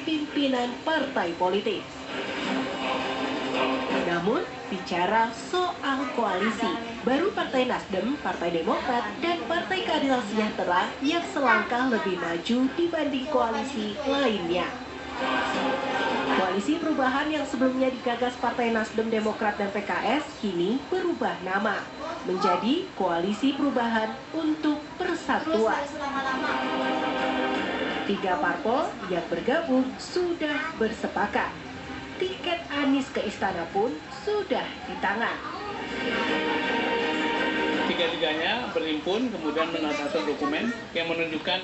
pimpinan partai politik. Namun, bicara soal koalisi, baru Partai Nasdem, Partai Demokrat, dan Partai Keadilan Sejahtera yang selangkah lebih maju dibanding koalisi lainnya. Koalisi perubahan yang sebelumnya digagas Partai Nasdem, Demokrat, dan PKS kini berubah nama menjadi Koalisi Perubahan untuk Persatuan. 3 parpol yang bergabung sudah bersepakat. Tiket Anies ke istana pun sudah di tangan. Tiga-tiganya berhimpun kemudian menandatangani dokumen yang menunjukkan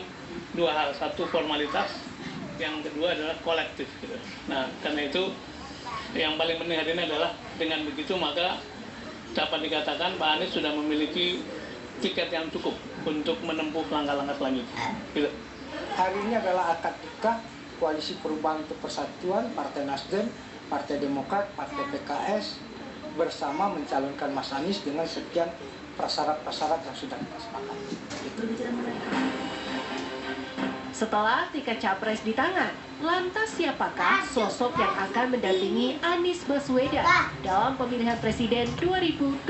dua hal, satu formalitas, yang kedua adalah kolektif. Gitu. Nah, karena itu yang paling penting hari ini adalah dengan begitu maka dapat dikatakan Pak Anies sudah memiliki tiket yang cukup untuk menempuh langkah-langkah selanjutnya. Gitu. Hari ini adalah akad nikah Koalisi Perubahan untuk Persatuan, Partai Nasdem, Partai Demokrat, Partai PKS bersama mencalonkan Mas Anies dengan sekian prasyarat-prasyarat yang sudah kita sepakati. Setelah tiket capres di tangan, lantas siapakah sosok yang akan mendampingi Anies Baswedan dalam pemilihan presiden 2024?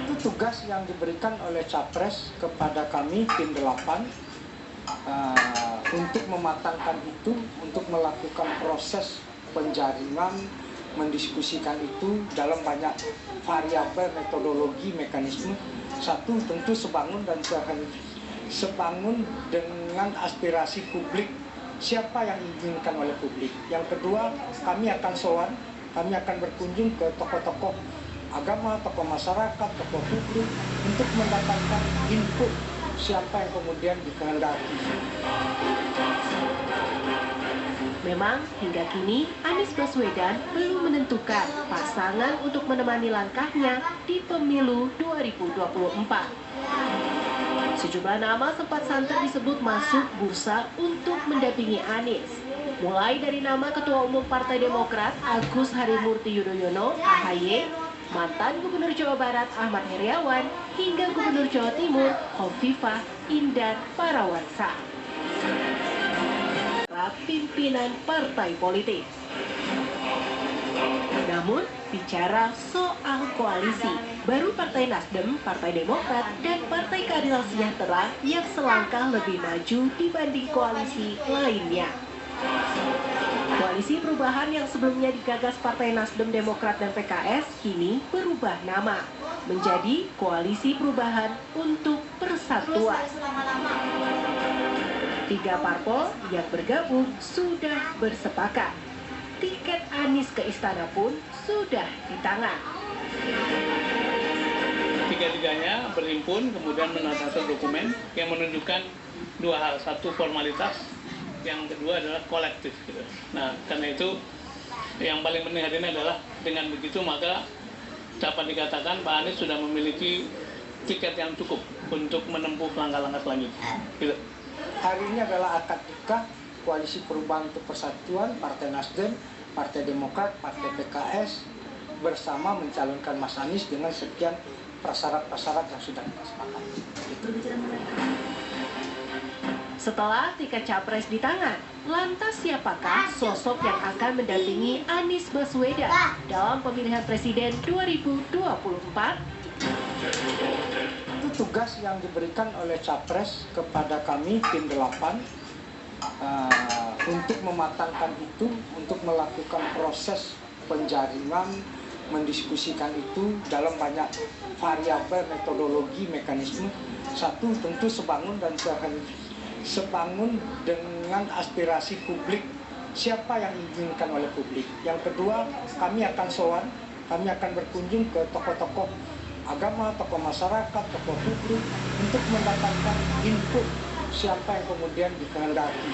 Itu tugas yang diberikan oleh capres kepada kami tim 8 untuk mematangkan itu, untuk melakukan proses penjaringan, mendiskusikan itu dalam banyak variabel metodologi mekanisme. Satu, tentu sebangun dengan aspirasi publik, siapa yang diinginkan oleh publik. Yang kedua, kami akan sowan, kami akan berkunjung ke tokoh-tokoh agama, tokoh masyarakat, tokoh publik untuk mendapatkan input siapa yang kemudian dikehendaki. Memang hingga kini Anies Baswedan belum menentukan pasangan untuk menemani langkahnya di pemilu 2024. Sejumlah nama sempat santer disebut masuk bursa untuk mendampingi Anies. Mulai dari nama Ketua Umum Partai Demokrat Agus Harimurti Yudhoyono (AHY), mantan Gubernur Jawa Barat Ahmad Heriawan, hingga Gubernur Jawa Timur Khofifah Indar Parawansa. Pimpinan partai politik. Namun, bicara soal koalisi, baru Partai Nasdem, Partai Demokrat, dan Partai Keadilan Sejahtera yang selangkah lebih maju dibanding koalisi lainnya. Koalisi perubahan yang sebelumnya digagas Partai Nasdem, Demokrat, dan PKS kini berubah nama menjadi Koalisi Perubahan untuk Persatuan. 3 parpol yang bergabung sudah bersepakat. Tiket Anies ke istana pun sudah di tangan. Tiga-tiganya berhimpun kemudian menandatangani dokumen yang menunjukkan dua hal, satu formalitas, yang kedua adalah kolektif. Gitu. Nah, karena itu yang paling penting hari ini adalah dengan begitu maka dapat dikatakan Pak Anies sudah memiliki tiket yang cukup untuk menempuh langkah-langkah selanjutnya. Gitu. Hari ini adalah akad nikah Koalisi Perubahan untuk Persatuan, Partai Nasdem, Partai Demokrat, Partai PKS bersama mencalonkan Mas Anies dengan sekian prasyarat-prasyarat yang sudah kita sepakati. Setelah tiket capres di tangan, lantas siapakah sosok yang akan mendampingi Anies Baswedan dalam pemilihan presiden 2024? Itu tugas yang diberikan oleh capres kepada kami tim 8 untuk mematangkan itu, untuk melakukan proses penjaringan, mendiskusikan itu dalam banyak variabel metodologi mekanisme. Satu, tentu sebangun dengan aspirasi publik, siapa yang diinginkan oleh publik. Yang kedua, kami akan sowan, kami akan berkunjung ke tokoh-tokoh agama, tokoh masyarakat, tokoh publik untuk mendapatkan input siapa yang kemudian dikehendaki.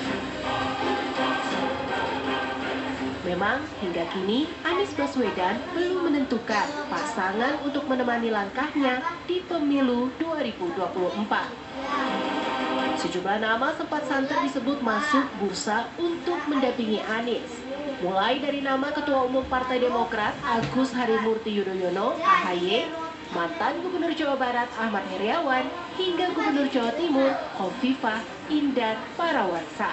Memang hingga kini Anies Baswedan belum menentukan pasangan untuk menemani langkahnya di pemilu 2024. Sejumlah nama sempat santer disebut masuk bursa untuk mendampingi Anies. Mulai dari nama Ketua Umum Partai Demokrat Agus Harimurti Yudhoyono (AHY), mantan Gubernur Jawa Barat Ahmad Heriawan, hingga Gubernur Jawa Timur Khofifah Indar Parawansa.